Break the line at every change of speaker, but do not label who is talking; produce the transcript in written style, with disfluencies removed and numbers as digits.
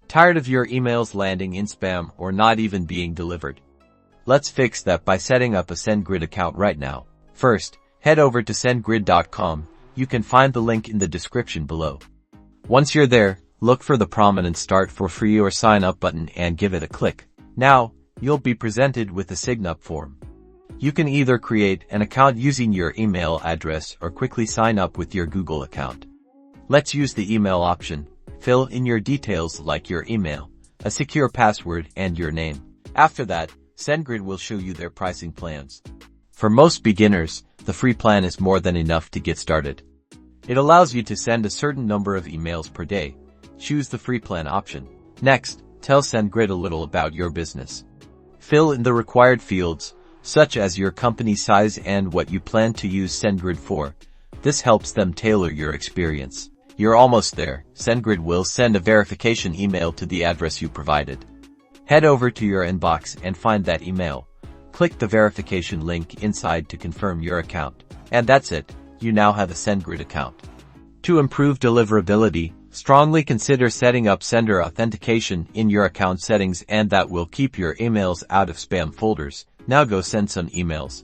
Tired of your emails landing in spam or not even being delivered? Let's fix that by setting up a Sendgrid account right now. First, head over to sendgrid.com. You can find the link in the description below. Once you're there, look for the prominent Start for Free or Sign Up button and give it a click. Now, you'll be presented with a Signup form. You can either create an account using your email address or quickly sign up with your Google account. Let's use the email option. Fill in your details like your email, a secure password, and your name. After that, Sendgrid will show you their pricing plans. For most beginners, the free plan is more than enough to get started. It allows you to send a certain number of emails per day. Choose the free plan option. Next, tell Sendgrid a little about your business. Fill in the required fields, such as your company size and what you plan to use Sendgrid for. This helps them tailor your experience. You're almost there. Sendgrid will send a verification email to the address you provided. Head over to your inbox and find that email. Click the verification link inside to confirm your account. And that's it. You now have a Sendgrid account. To improve deliverability, strongly consider setting up sender authentication in your account settings, and that will keep your emails out of spam folders. Now go send some emails.